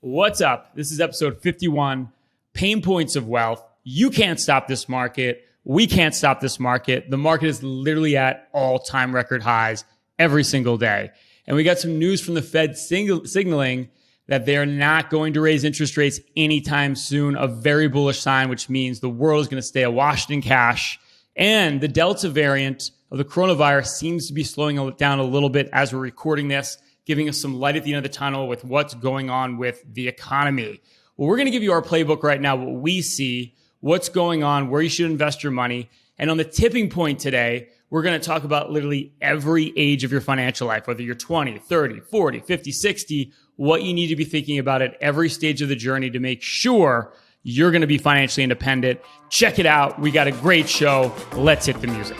What's up? This is episode 51, Payne Points of Wealth. You can't stop this market. We can't stop this market. The market is literally at all-time record highs every single day. And we got some news from the Fed signaling that they're not going to raise interest rates anytime soon, a very bullish sign, which means the world is going to stay awash in cash. And the Delta variant of the coronavirus seems to be slowing down a little bit as we're recording this, giving us some light at the end of the tunnel with what's going on with the economy. Well, we're going to give you our playbook right now, what we see, what's going on, where you should invest your money. And on the tipping point today, we're going to talk about literally every age of your financial life, whether you're 20, 30, 40, 50, 60, what you need to be thinking about at every stage of the journey to make sure you're going to be financially independent. Check it out. We got a great show. Let's hit the music.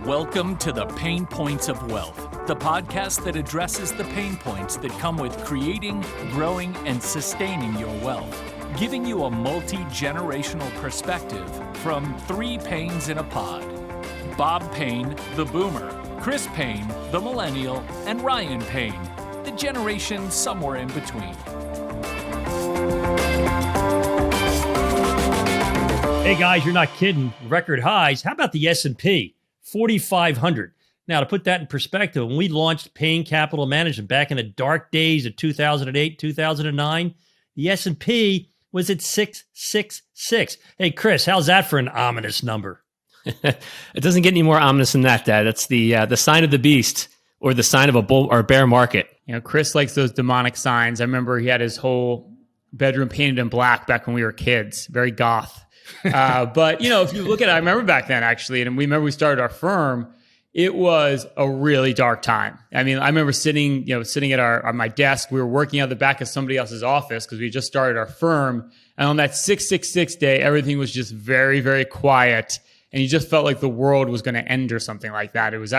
Welcome to the Payne Points of Wealth, the podcast that addresses the pain points that come with creating, growing, and sustaining your wealth, giving you a multi-generational perspective from three Paynes in a pod. Bob Payne, the boomer, Chris Payne, the millennial, and Ryan Payne, the generation somewhere in between. Hey guys, you're not kidding. Record highs. How about the S&P? 4,500. Now, to put that in perspective, when we launched Payne Capital Management back in the dark days of 2008, 2009, the S&P was at 666. Hey, Chris, how's that for an ominous number? It doesn't get any more ominous than that, Dad. That's the sign of the beast or the sign of a bull or bear market. You know, Chris likes those demonic signs. I remember he had his whole bedroom painted in black back when we were kids, very goth. But, you know, if you look at it, I remember back then, actually, and we started our firm, it was a really dark time. I mean, I remember sitting at my desk. We were working out the back of somebody else's office because we just started our firm. And on that 666 day, everything was just very, very quiet. And you just felt like the world was going to end or something like that. It was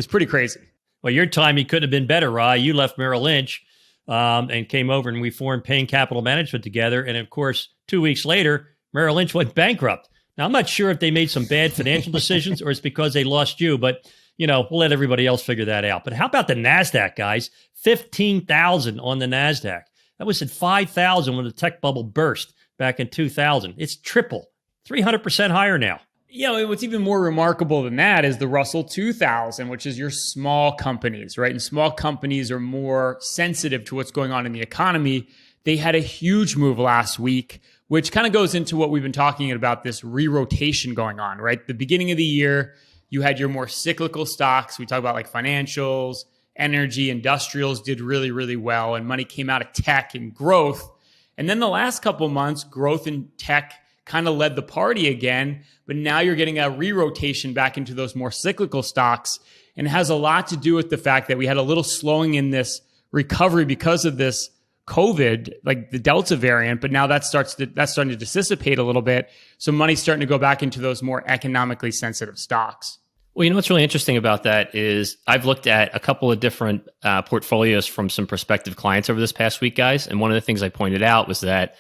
pretty crazy. Well, your timing couldn't have been better, Rye. You left Merrill Lynch and came over and we formed Payne Capital Management together. And of course, 2 weeks later, Merrill Lynch went bankrupt. Now, I'm not sure if they made some bad financial decisions or it's because they lost you, but, you know, we'll let everybody else figure that out. But how about the NASDAQ, guys? 15,000 on the NASDAQ. That was at 5,000 when the tech bubble burst back in 2000. It's triple, 300% higher now. You know, what's even more remarkable than that is the Russell 2000, which is your small companies, right? And small companies are more sensitive to what's going on in the economy. They had a huge move last week, which kind of goes into what we've been talking about, this re-rotation going on, right? The beginning of the year, you had your more cyclical stocks. We talk about like financials, energy, industrials did really, really well, and money came out of tech and growth. And then the last couple of months, growth in tech kind of led the party again, but now you're getting a re-rotation back into those more cyclical stocks. And it has a lot to do with the fact that we had a little slowing in this recovery because of this COVID, like the Delta variant, but now that's starting to dissipate a little bit. So money's starting to go back into those more economically sensitive stocks. Well, you know what's really interesting about that is I've looked at a couple of different portfolios from some prospective clients over this past week, guys. And one of the things I pointed out was that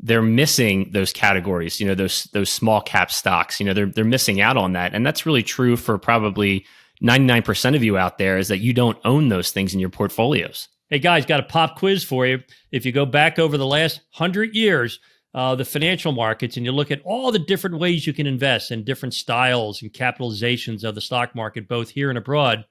they're missing those categories, you know, those small cap stocks, you know, they're missing out on that. And that's really true for probably 99% of you out there, is that you don't own those things in your portfolios. Hey, guys, got a pop quiz for you. If you go back over the last 100 years, the financial markets, and you look at all the different ways you can invest in different styles and capitalizations of the stock market, both here and abroad,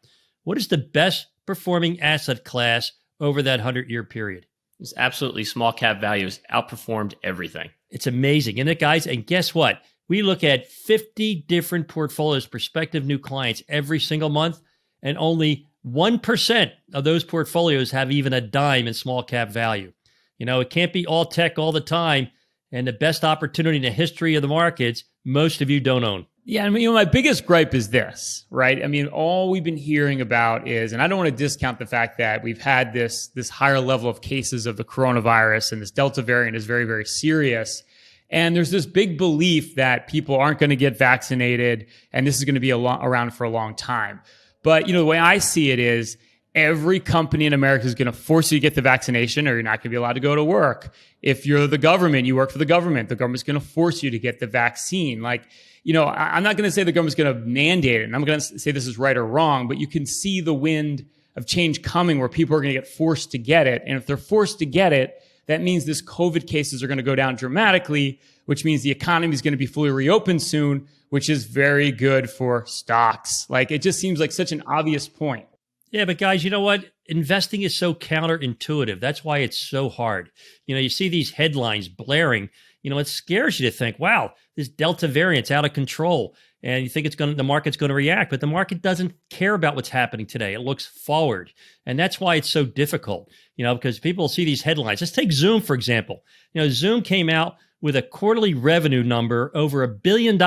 what is the best performing asset class over that 100-year period? It's absolutely small cap values outperformed everything. It's amazing, isn't it, guys? And guess what? We look at 50 different portfolios, prospective new clients every single month, and only 1% of those portfolios have even a dime in small cap value. You know, it can't be all tech all the time. And the best opportunity in the history of the markets, most of you don't own. Yeah, I mean, you know, my biggest gripe is this, right? I mean, all we've been hearing about is, and I don't want to discount the fact that we've had this higher level of cases of the coronavirus, and this Delta variant is very, very serious. And there's this big belief that people aren't going to get vaccinated, and this is going to be around for a long time. But, you know, the way I see it is every company in America is going to force you to get the vaccination, or you're not going to be allowed to go to work. If you're the government, you work for the government's going to force you to get the vaccine. Like, you know, I'm not going to say the government's going to mandate it, and I'm going to say this is right or wrong, but you can see the wind of change coming where people are going to get forced to get it. And if they're forced to get it, that means this COVID cases are going to go down dramatically, which means the economy is going to be fully reopened soon, which is very good for stocks. Like, it just seems like such an obvious point. Yeah, but guys, you know what? Investing is so counterintuitive. That's why it's so hard. You see these headlines blaring. It scares you to think, wow, this Delta variant's out of control. And you think the market's going to react, but the market doesn't care about what's happening today. It looks forward. And that's why it's so difficult, because people see these headlines. Let's take Zoom, for example. Zoom came out with a quarterly revenue number over $1 billion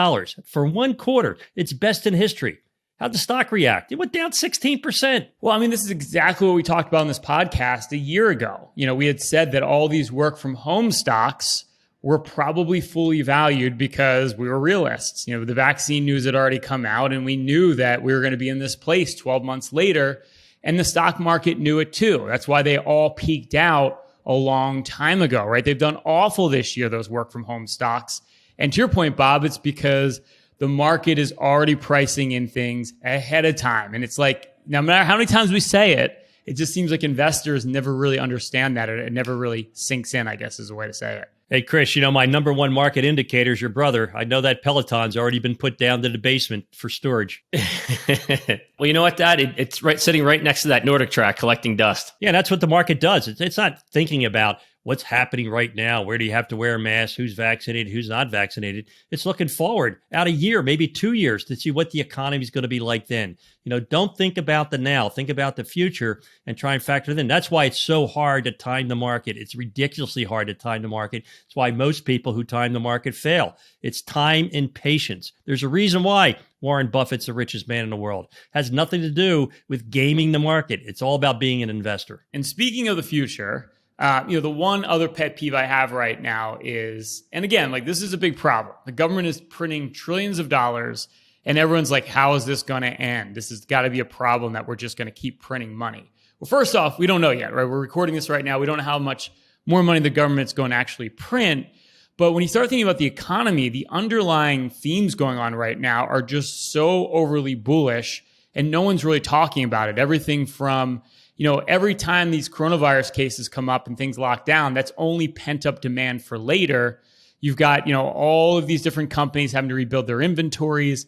for one quarter. It's best in history. How'd the stock react? It went down 16%. Well, this is exactly what we talked about in this podcast a year ago. We had said that all these work from home stocks were probably fully valued because we were realists. The vaccine news had already come out and we knew that we were going to be in this place 12 months later, and the stock market knew it too. That's why they all peaked out a long time ago, right? They've done awful this year, those work from home stocks. And to your point, Bob, it's because the market is already pricing in things ahead of time. And it's like, no matter how many times we say it, it just seems like investors never really understand that. It never really sinks in, I guess is a way to say it. Hey, Chris, my number one market indicator is your brother. I know that Peloton's already been put down to the basement for storage. Well, you know what, Dad? It's sitting right next to that Nordic track collecting dust. Yeah, that's what the market does. It's not thinking about what's happening right now. Where do you have to wear a mask? Who's vaccinated? Who's not vaccinated? It's looking forward out a year, maybe 2 years to see what the economy is going to be like then. Don't think about the now. Think about the future and try and factor it in. That's why it's so hard to time the market. It's ridiculously hard to time the market. It's why most people who time the market fail. It's time and patience. There's a reason why Warren Buffett's the richest man in the world. It has nothing to do with gaming the market. It's all about being an investor. And speaking of the future, the one other pet peeve I have right now is, and again, this is a big problem. The government is printing trillions of dollars and everyone's like, how is this going to end? This has got to be a problem that we're just going to keep printing money. Well, first off, we don't know yet, right? We're recording this right now. We don't know how much more money the government's going to actually print. But when you start thinking about the economy, the underlying themes going on right now are just so overly bullish and no one's really talking about it. Everything from every time these coronavirus cases come up and things lock down, that's only pent up demand for later. You've got, all of these different companies having to rebuild their inventories.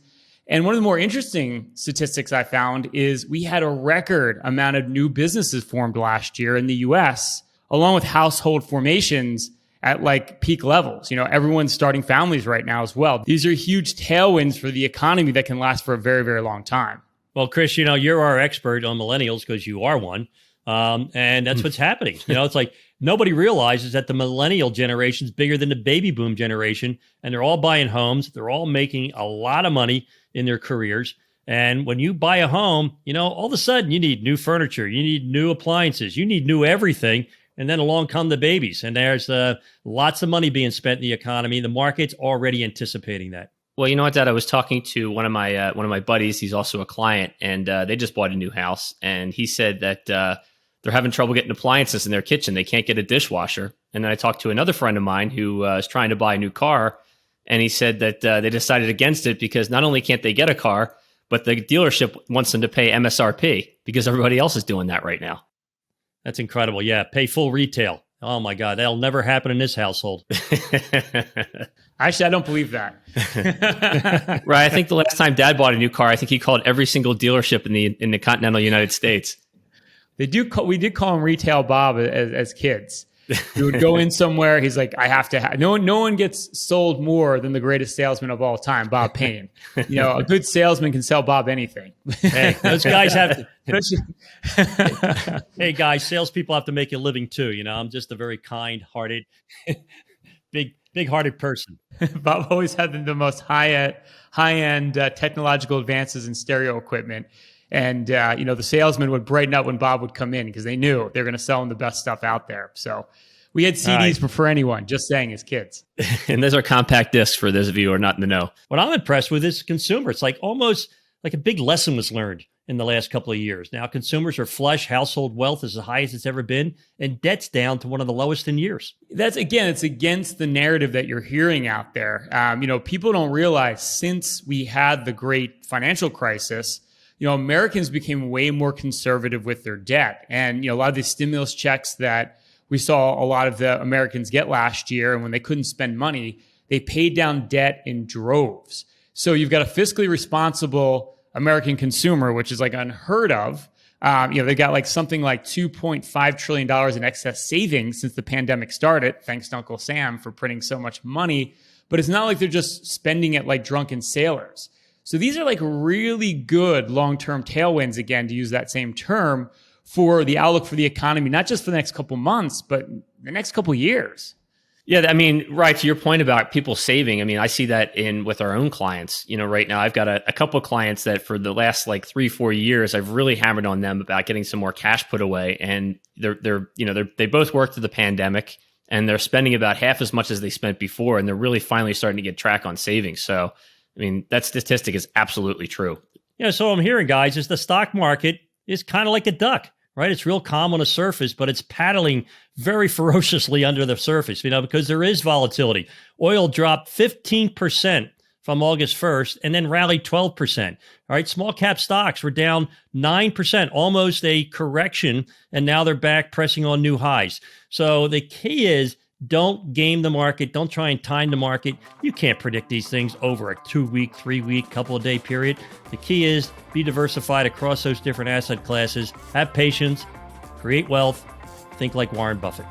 And one of the more interesting statistics I found is we had a record amount of new businesses formed last year in the US, along with household formations at peak levels. Everyone's starting families right now as well. These are huge tailwinds for the economy that can last for a very, very long time. Well, Chris, you're our expert on millennials because you are one. And that's what's happening. It's like nobody realizes that the millennial generation is bigger than the baby boom generation, and they're all buying homes. They're all making a lot of money in their careers. And when you buy a home, all of a sudden you need new furniture, you need new appliances, you need new everything. And then along come the babies. And there's lots of money being spent in the economy. The market's already anticipating that. Well, you know what, Dad? I was talking to one of my buddies. He's also a client, and they just bought a new house. And he said that they're having trouble getting appliances in their kitchen. They can't get a dishwasher. And then I talked to another friend of mine who is trying to buy a new car, and he said that they decided against it because not only can't they get a car, but the dealership wants them to pay MSRP because everybody else is doing that right now. That's incredible. Yeah, pay full retail. Oh my God, that'll never happen in this household. Actually, I don't believe that. Right. I think the last time Dad bought a new car, I think he called every single dealership in the continental United States. We did call him Retail Bob as kids. We would go in somewhere. He's like, I have to have. No one gets sold more than the greatest salesman of all time, Bob Payne. A good salesman can sell Bob anything. Hey, those guys have to. Hey, guys, salespeople have to make a living too. I'm just a very kind-hearted, big-hearted person. Bob always had the most high-end technological advances in stereo equipment. And, the salesman would brighten up when Bob would come in because they knew they were going to sell him the best stuff out there. So we had CDs for anyone, just saying, as kids. And those are compact discs for those of you who are not in the know. What I'm impressed with is consumer. It's like almost like a big lesson was learned in the last couple of years. Now consumers are flush, household wealth is the highest it's ever been, and debt's down to one of the lowest in years. It's against the narrative that you're hearing out there. People don't realize since we had the great financial crisis, Americans became way more conservative with their debt. And, a lot of the stimulus checks that we saw a lot of the Americans get last year. And when they couldn't spend money, they paid down debt in droves. So you've got a fiscally responsible American consumer, which is like unheard of. They got like something like $2.5 trillion in excess savings since the pandemic started. Thanks to Uncle Sam for printing so much money. But it's not like they're just spending it like drunken sailors. So these are like really good long-term tailwinds, again, to use that same term, for the outlook for the economy, not just for the next couple months, but the next couple years. Yeah, I mean, right, to your point about people saving, I mean, I see that with our own clients. Right now I've got a couple of clients that for the last like 3-4 years, I've really hammered on them about getting some more cash put away. And they both worked through the pandemic and they're spending about half as much as they spent before. And they're really finally starting to get track on savings. So, I mean, that statistic is absolutely true. Yeah, so what I'm hearing, guys, is the stock market is kind of like a duck, right? It's real calm on the surface, but it's paddling very ferociously under the surface, because there is volatility. Oil dropped 15% from August 1st and then rallied 12%. All right, small cap stocks were down 9%, almost a correction, and now they're back pressing on new highs. So the key is, don't game the market. Don't try and time the market. You can't predict these things over a 2-week, 3-week, couple of day period. The key is be diversified across those different asset classes. Have patience, create wealth, think like Warren Buffett.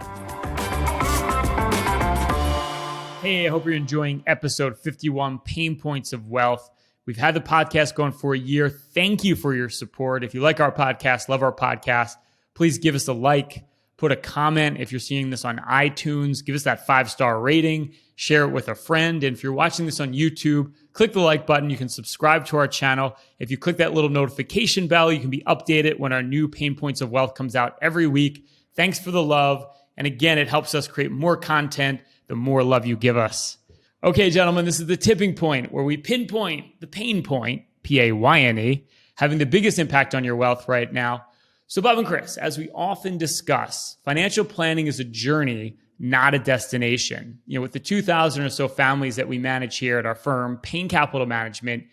Hey, I hope you're enjoying episode 51, Payne Points of Wealth. We've had the podcast going for a year. Thank you for your support. If you like our podcast, love our podcast, please give us a like. Put a comment if you're seeing this on iTunes. Give us that 5-star rating. Share it with a friend. And if you're watching this on YouTube, click the like button. You can subscribe to our channel. If you click that little notification bell, you can be updated when our new Payne Points of Wealth comes out every week. Thanks for the love. And again, it helps us create more content the more love you give us. Okay, gentlemen, this is the tipping point where we pinpoint the pain point, P-A-Y-N-E, having the biggest impact on your wealth right now. So Bob and Chris, as we often discuss, financial planning is a journey, not a destination. With the 2,000 or so families that we manage here at our firm, Payne Capital Management,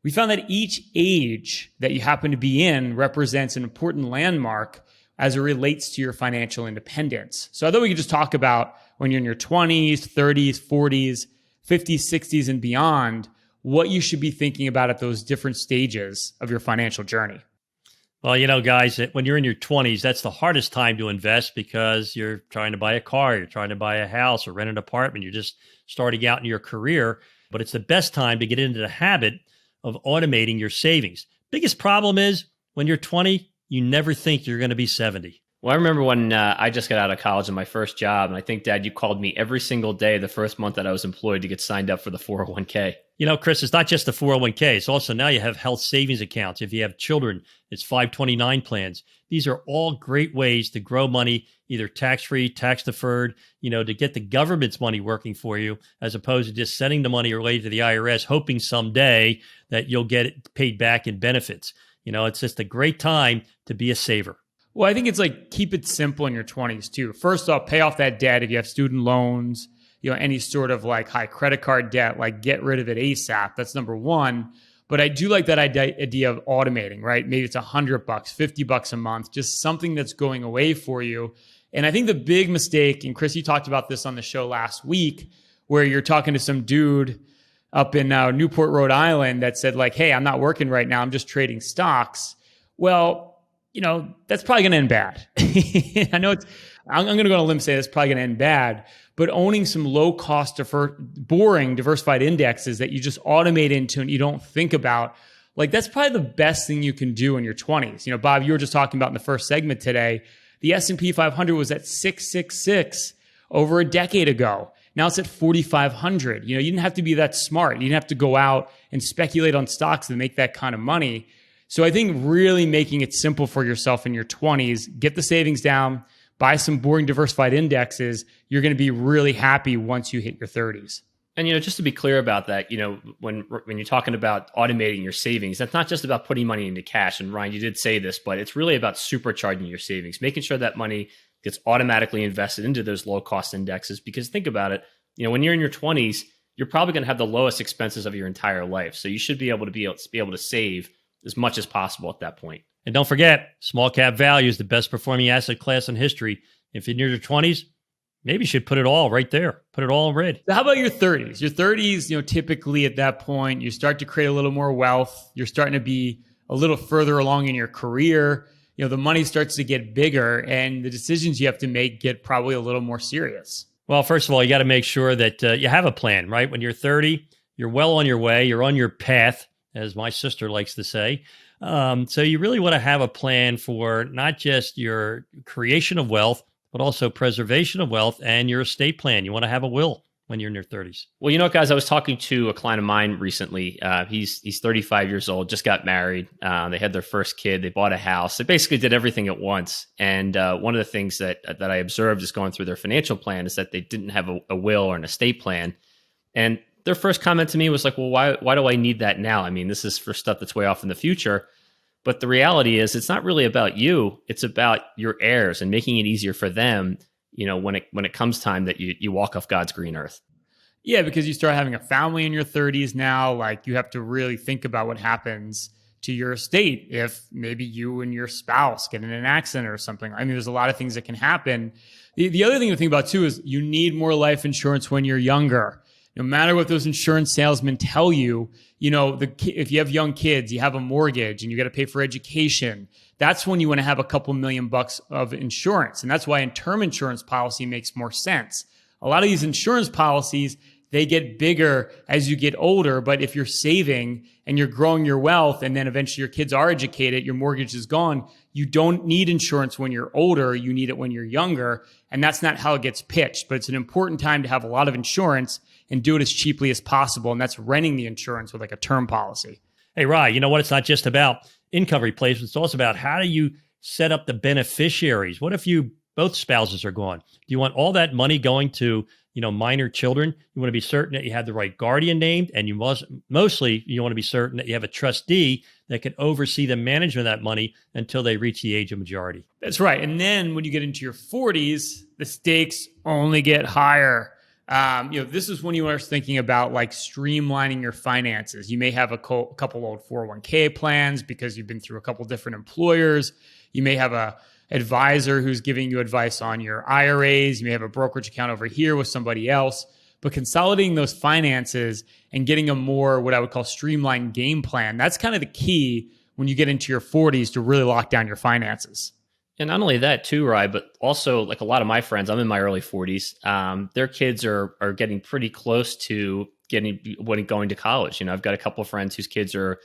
we found that each age that you happen to be in represents an important landmark as it relates to your financial independence. So I thought we could just talk about when you're in your 20s, 30s, 40s, 50s, 60s, and beyond, what you should be thinking about at those different stages of your financial journey. Well, guys, when you're in your 20s, that's the hardest time to invest because you're trying to buy a car, you're trying to buy a house or rent an apartment, you're just starting out in your career. But it's the best time to get into the habit of automating your savings. Biggest problem is when you're 20, you never think you're going to be 70. Well, I remember when I just got out of college and my first job, and I think, Dad, you called me every single day the first month that I was employed to get signed up for the 401k. Chris, it's not just the 401k. It's also now you have health savings accounts. If you have children, it's 529 plans. These are all great ways to grow money, either tax-free, tax-deferred, to get the government's money working for you, as opposed to just sending the money related to the IRS, hoping someday that you'll get it paid back in benefits. It's just a great time to be a saver. Well, I think it's like keep it simple in your 20s too. First off, pay off that debt if you have student loans, any sort of like high credit card debt, like get rid of it ASAP. That's number one. But I do like that idea of automating, right? Maybe it's $100, $50 a month, just something that's going away for you. And I think the big mistake, and Chris, you talked about this on the show last week, where you're talking to some dude up in Newport, Rhode Island that said like, hey, I'm not working right now. I'm just trading stocks. Well, that's probably going to end bad. I know I'm going to go on a limb and say that's probably going to end bad, but owning some low cost, boring, diversified indexes that you just automate into and you don't think about, like that's probably the best thing you can do in your 20s. Bob, you were just talking about in the first segment today, the S&P 500 was at 666 over a decade ago. Now it's at 4,500. You didn't have to be that smart. You didn't have to go out and speculate on stocks and make that kind of money. So I think really making it simple for yourself in your 20s, get the savings down, buy some boring diversified indexes. You're going to be really happy once you hit your 30s. And, just to be clear about that, when you're talking about automating your savings, that's not just about putting money into cash. And Ryan, you did say this, but it's really about supercharging your savings, making sure that money gets automatically invested into those low cost indexes. Because think about it, when you're in your 20s, you're probably going to have the lowest expenses of your entire life. So you should be able to save as much as possible at that point. And don't forget, small cap value is the best performing asset class in history. If you're in your 20s, maybe you should put it all right there. Put it all in red. So how about your 30s? Your 30s, typically at that point, you start to create a little more wealth. You're starting to be a little further along in your career. The money starts to get bigger and the decisions you have to make get probably a little more serious. Well, first of all, you got to make sure that you have a plan, right? When you're 30, you're well on your way. You're on your path, as my sister likes to say. So you really want to have a plan for not just your creation of wealth, but also preservation of wealth and your estate plan. You want to have a will when you're in your 30s. Well, guys, I was talking to a client of mine recently. He's 35 years old, just got married. They had their first kid. They bought a house. They basically did everything at once. And one of the things that I observed just going through their financial plan is that they didn't have a will or an estate plan. And their first comment to me was like, well, why do I need that now? I mean, this is for stuff that's way off in the future. But the reality is it's not really about you. It's about your heirs and making it easier for them, when it comes time that you walk off God's green earth. Yeah, because you start having a family in your 30s now, like you have to really think about what happens to your estate if maybe you and your spouse get in an accident or something. I mean, there's a lot of things that can happen. The other thing to think about too is you need more life insurance when you're younger. No matter what those insurance salesmen tell you, if you have young kids, you have a mortgage and you got to pay for education. That's when you want to have a couple $1,000,000 of insurance. And that's why a term insurance policy makes more sense. A lot of these insurance policies, they get bigger as you get older. But if you're saving and you're growing your wealth and then eventually your kids are educated, your mortgage is gone, you don't need insurance when you're older. You need it when you're younger. And that's not how it gets pitched. But it's an important time to have a lot of insurance and do it as cheaply as possible. And that's renting the insurance with like a term policy. Hey, Rye, you know what? It's not just about income replacement. It's also about how do you set up the beneficiaries? What if both spouses are gone? Do you want all that money going to, minor children? You want to be certain that you have the right guardian named, and mostly you want to be certain that you have a trustee that can oversee the management of that money until they reach the age of majority. That's right. And then when you get into your 40s, the stakes only get higher. This is when you are thinking about like streamlining your finances. You may have a couple old 401k plans because you've been through a couple different employers. You may have a advisor who's giving you advice on your IRAs. You may have a brokerage account over here with somebody else. But consolidating those finances and getting a more what I would call streamlined game plan, that's kind of the key when you get into your 40s to really lock down your finances. And not only that too, Rye, but also like a lot of my friends, I'm in my early 40s, their kids are getting pretty close to going to college. I've got a couple of friends whose kids are,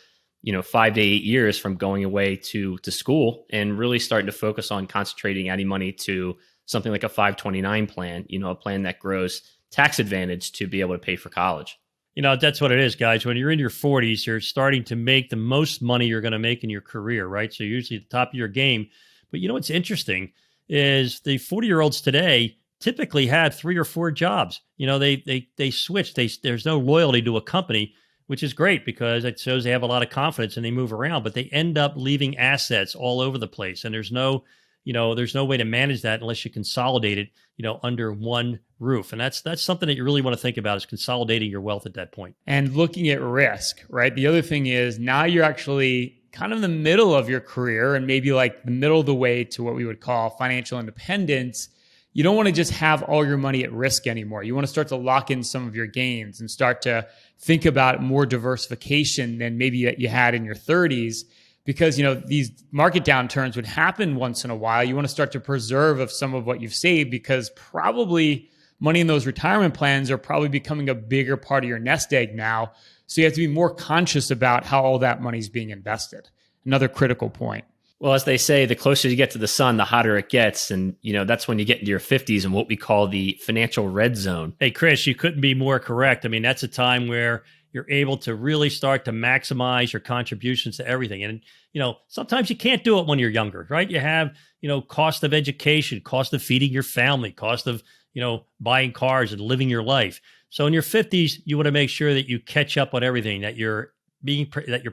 5 to 8 years from going away to school and really starting to focus on concentrating, adding money to something like a 529 plan, a plan that grows tax advantage to be able to pay for college. That's what it is, guys. When you're in your 40s, you're starting to make the most money you're going to make in your career, right? So you're usually at the top of your game. But what's interesting is the 40-year-olds today typically had 3 or 4 jobs. They switch. There's no loyalty to a company, which is great because it shows they have a lot of confidence and they move around, but they end up leaving assets all over the place. And there's no way to manage that unless you consolidate it, under one roof. And that's something that you really want to think about is consolidating your wealth at that point. And looking at risk, right? The other thing is now you're actually kind of in the middle of your career and maybe like the middle of the way to what we would call financial independence. You don't want to just have all your money at risk anymore. You want to start to lock in some of your gains and start to think about more diversification than maybe that you had in your 30s because, these market downturns would happen once in a while. You want to start to preserve of some of what you've saved because probably money in those retirement plans are probably becoming a bigger part of your nest egg now. So you have to be more conscious about how all that money is being invested. Another critical point. Well, as they say, the closer you get to the sun, the hotter it gets. And, that's when you get into your 50s and what we call the financial red zone. Hey, Chris, you couldn't be more correct. I mean, that's a time where you're able to really start to maximize your contributions to everything. And, sometimes you can't do it when you're younger, right? You have, cost of education, cost of feeding your family, cost of, buying cars and living your life. So in your 50s, you want to make sure that you catch up on everything, that you're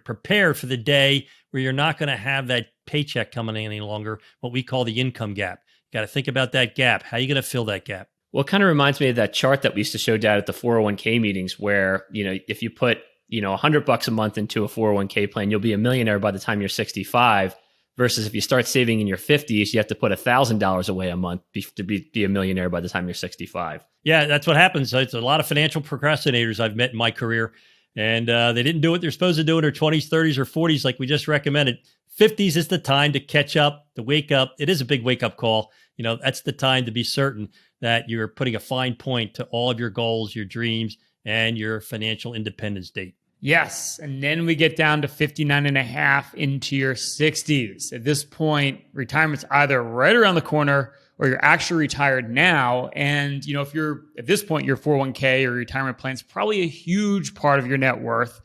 prepared for the day where you're not going to have that paycheck coming in any longer, what we call the income gap. You got to think about that gap. How are you going to fill that gap? Well, it kind of reminds me of that chart that we used to show down at the 401k meetings where, if you put, $100 a month into a 401k plan, you'll be a millionaire by the time you're 65 versus if you start saving in your 50s, you have to put $1,000 away a month to be a millionaire by the time you're 65. Yeah, that's what happens. It's a lot of financial procrastinators I've met in my career, and they didn't do what they're supposed to do in their 20s, 30s, or 40s like we just recommended. 50s is the time to catch up, to wake up. It is a big wake-up call. That's the time to be certain that you're putting a fine point to all of your goals, your dreams, and your financial independence date. Yes. And then we get down to 59 and a half into your 60s. At this point, retirement's either right around the corner or you're actually retired now. And, if you're at this point, your 401k or retirement plan is probably a huge part of your net worth.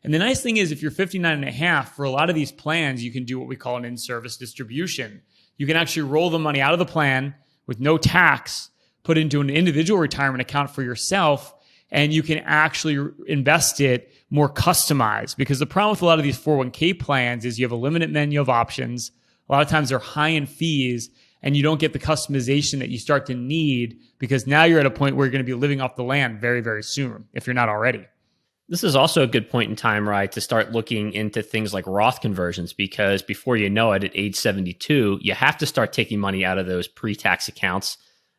And the nice thing is if you're 59 and a half, for a lot of these plans, you can do what we call an in-service distribution. You can actually roll the money out of the plan with no tax, put into an individual retirement account for yourself, and you can actually invest it more customized. Because the problem with a lot of these 401k plans is you have a limited menu of options. A lot of times they're high in fees and you don't get the customization that you start to need because now you're at a point where you're going to be living off the land very, very soon if you're not already. This is also a good point in time, right, to start looking into things like Roth conversions, because before you know it, at age 72, you have to start taking money out of those pre-tax accounts.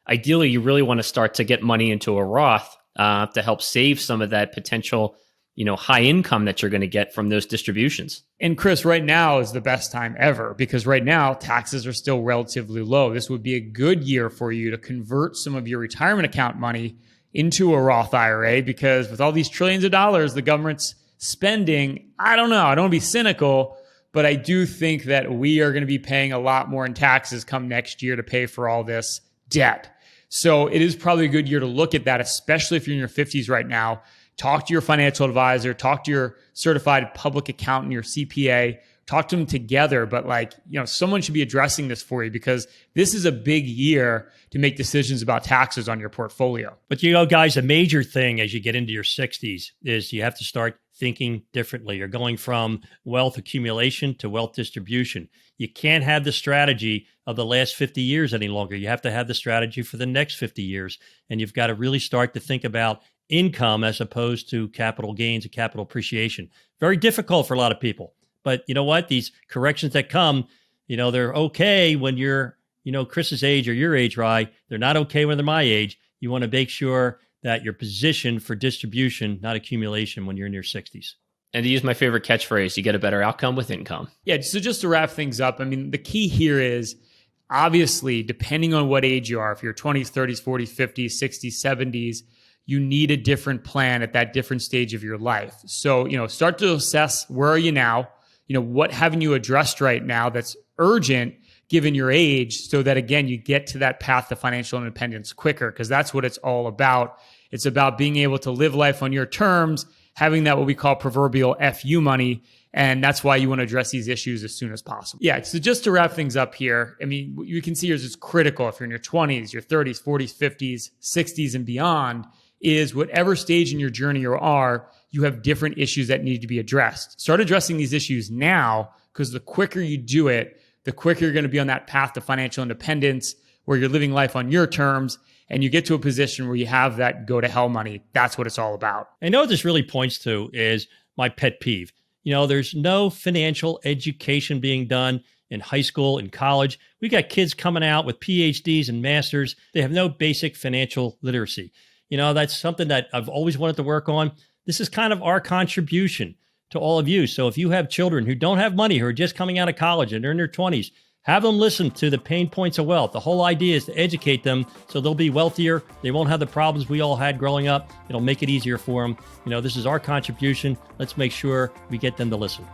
Ideally, you really want to start to get money into a Roth to help save some of that potential, high income that you're going to get from those distributions. And Chris, right now is the best time ever because right now taxes are still relatively low. This would be a good year for you to convert some of your retirement account money into a Roth IRA because with all these trillions of dollars the government's spending, I don't know, I don't want to be cynical, but I do think that we are going to be paying a lot more in taxes come next year to pay for all this debt. So it is probably a good year to look at that, especially if you're in your 50s right now. Talk to your financial advisor, talk to your certified public accountant, your CPA, talk to them together. But someone should be addressing this for you because this is a big year to make decisions about taxes on your portfolio. But guys, a major thing as you get into your 60s is you have to start thinking differently. You're going from wealth accumulation to wealth distribution. You can't have the strategy of the last 50 years any longer. You have to have the strategy for the next 50 years. And you've got to really start to think about income as opposed to capital gains and capital appreciation. Very difficult for a lot of people. But you know what? These corrections that come, they're okay when you're, Chris's age or your age, Rye. They're not okay when they're my age. You want to make sure that you're positioned for distribution, not accumulation when you're in your 60s. And to use my favorite catchphrase, you get a better outcome with income. Yeah, so just to wrap things up, the key here is obviously, depending on what age you are, if you're 20s, 30s, 40s, 50s, 60s, 70s, you need a different plan at that different stage of your life. So, start to assess where are you now? What haven't you addressed right now that's urgent given your age so that, again, you get to that path to financial independence quicker because that's what it's all about. It's about being able to live life on your terms, having that what we call proverbial FU money. And that's why you want to address these issues as soon as possible. Yeah, so just to wrap things up here, you can see here is critical if you're in your 20s, your 30s, 40s, 50s, 60s, and beyond, is whatever stage in your journey you are, you have different issues that need to be addressed. Start addressing these issues now because the quicker you do it, the quicker you're going to be on that path to financial independence where you're living life on your terms and you get to a position where you have that go to hell money. That's what it's all about. I know what this really points to is my pet peeve. There's no financial education being done in high school and college. We got kids coming out with PhDs and masters. They have no basic financial literacy. That's something that I've always wanted to work on. This is kind of our contribution to all of you. So if you have children who don't have money, who are just coming out of college and they're in their 20s, have them listen to the Payne Points of Wealth. The whole idea is to educate them so they'll be wealthier. They won't have the problems we all had growing up. It'll make it easier for them. This is our contribution. Let's make sure we get them to listen.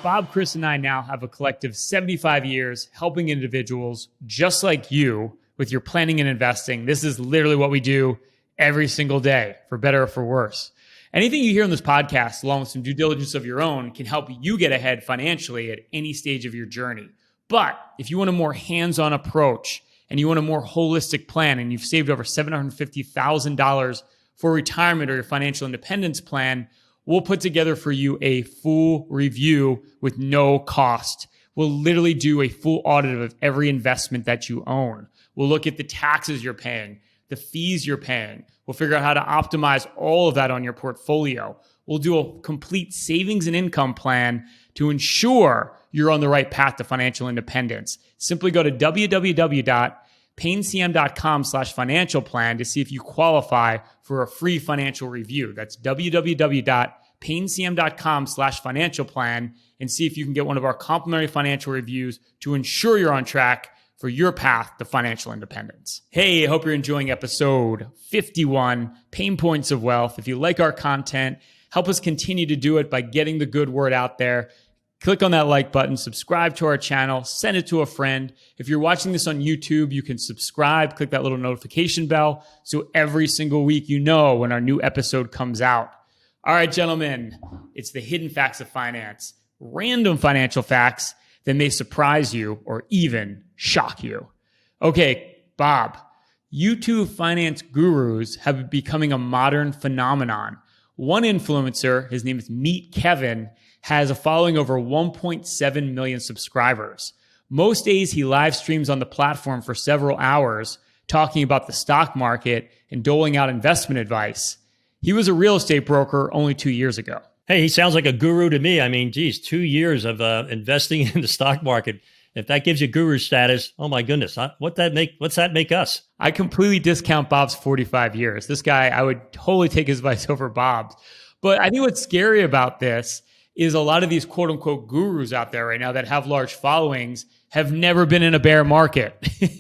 Bob, Chris, and I now have a collective 75 years helping individuals just like you with your planning and investing. This is literally what we do every single day, for better or for worse. Anything you hear on this podcast, along with some due diligence of your own, can help you get ahead financially at any stage of your journey. But if you want a more hands-on approach and you want a more holistic plan and you've saved over $750,000 for retirement or your financial independence plan, we'll put together for you a full review with no cost. We'll literally do a full audit of every investment that you own. We'll look at the taxes you're paying, the fees you're paying. We'll figure out how to optimize all of that on your portfolio. We'll do a complete savings and income plan to ensure you're on the right path to financial independence. Simply go to www.paynecm.com/financial plan to see if you qualify for a free financial review. That's www.paynecm.com/financial plan and see if you can get one of our complimentary financial reviews to ensure you're on track for your path to financial independence. Hey, I hope you're enjoying episode 51, Payne Points of Wealth. If you like our content, help us continue to do it by getting the good word out there. Click on that like button, subscribe to our channel, send it to a friend. If you're watching this on YouTube, you can subscribe, click that little notification bell so every single week you know when our new episode comes out. All right, gentlemen, it's the hidden facts of finance, random financial facts that may surprise you or even shock you. Okay, Bob, YouTube finance gurus have been becoming a modern phenomenon. One influencer, his name is Meet Kevin, has a following over 1.7 million subscribers. Most days he live streams on the platform for several hours talking about the stock market and doling out investment advice. He was a real estate broker only 2 years ago. Hey, he sounds like a guru to me. I mean, geez, 2 years of investing in the stock market. If that gives you guru status, oh my goodness, what's that make us? I completely discount Bob's 45 years. This guy, I would totally take his advice over Bob's. But I think what's scary about this is a lot of these quote unquote gurus out there right now that have large followings have never been in a bear market.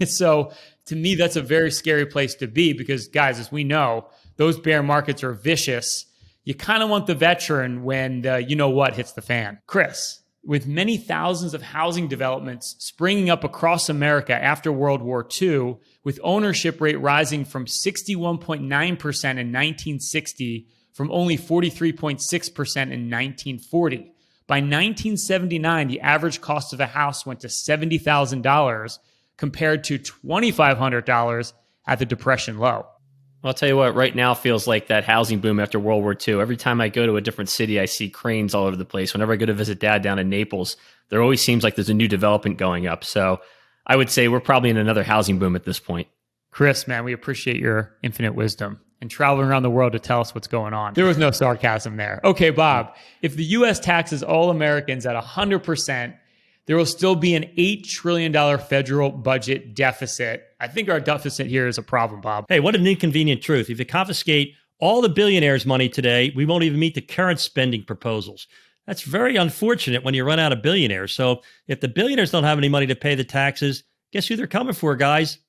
So to me, that's a very scary place to be because, guys, as we know, those bear markets are vicious. You kind of want the veteran when the you know what hits the fan. Chris, with many thousands of housing developments springing up across America after World War II, with ownership rate rising from 61.9% in 1960 from only 43.6% in 1940. By 1979, the average cost of a house went to $70,000 compared to $2,500 at the Depression low. I'll tell you what, right now feels like that housing boom after World War II. Every time I go to a different city, I see cranes all over the place. Whenever I go to visit Dad down in Naples, there always seems like there's a new development going up. So I would say we're probably in another housing boom at this point. Chris, man, we appreciate your infinite wisdom and traveling around the world to tell us what's going on. There was no sarcasm there. Okay, Bob, if the U.S. taxes all Americans at 100%, there will still be an $8 trillion federal budget deficit. I think our deficit here is a problem, Bob. Hey, what an inconvenient truth. If you confiscate all the billionaires' money today, we won't even meet the current spending proposals. That's very unfortunate when you run out of billionaires. So if the billionaires don't have any money to pay the taxes, guess who they're coming for, guys?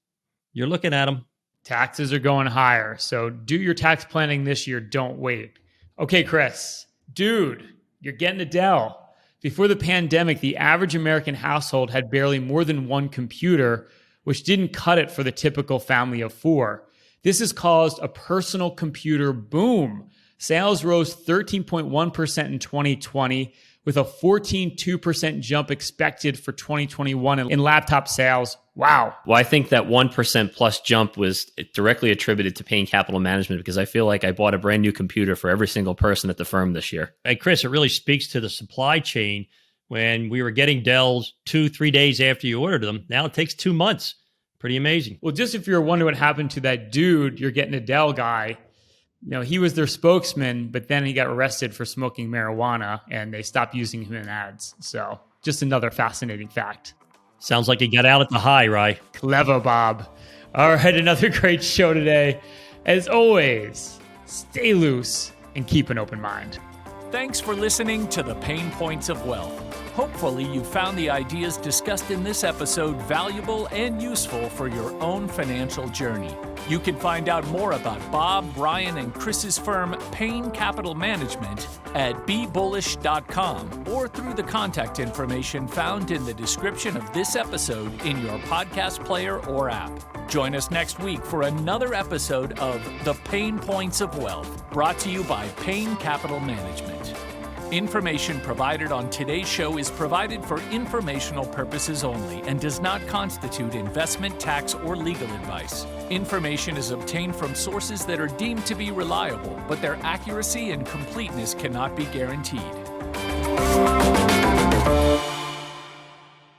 You're looking at them. Taxes are going higher. So do your tax planning this year. Don't wait. Okay, Chris. Dude, you're getting Adele. Before the pandemic, the average American household had barely more than one computer, which didn't cut it for the typical family of four. This has caused a personal computer boom. Sales rose 13.1% in 2020, with a 14.2% jump expected for 2021 in laptop sales. Wow. Well, I think that 1% plus jump was directly attributed to Payne Capital Management because I feel like I bought a brand new computer for every single person at the firm this year. And Chris, it really speaks to the supply chain. When we were getting Dells 2-3 days after you ordered them, now it takes 2 months. Pretty amazing. Well, just if you're wondering what happened to that dude, you're getting a Dell guy. You know, he was their spokesman, but then he got arrested for smoking marijuana and they stopped using him in ads. So just another fascinating fact. Sounds like he got out at the high, Rye. Clever, Bob. All right, another great show today. As always, stay loose and keep an open mind. Thanks for listening to the Payne Points of Wealth. Hopefully you found the ideas discussed in this episode valuable and useful for your own financial journey. You can find out more about Bob, Brian, and Chris's firm, Payne Capital Management, at bebullish.com or through the contact information found in the description of this episode in your podcast player or app. Join us next week for another episode of The Payne Points of Wealth, brought to you by Payne Capital Management. Information provided on today's show is provided for informational purposes only and does not constitute investment, tax, or legal advice. Information is obtained from sources that are deemed to be reliable, but their accuracy and completeness cannot be guaranteed.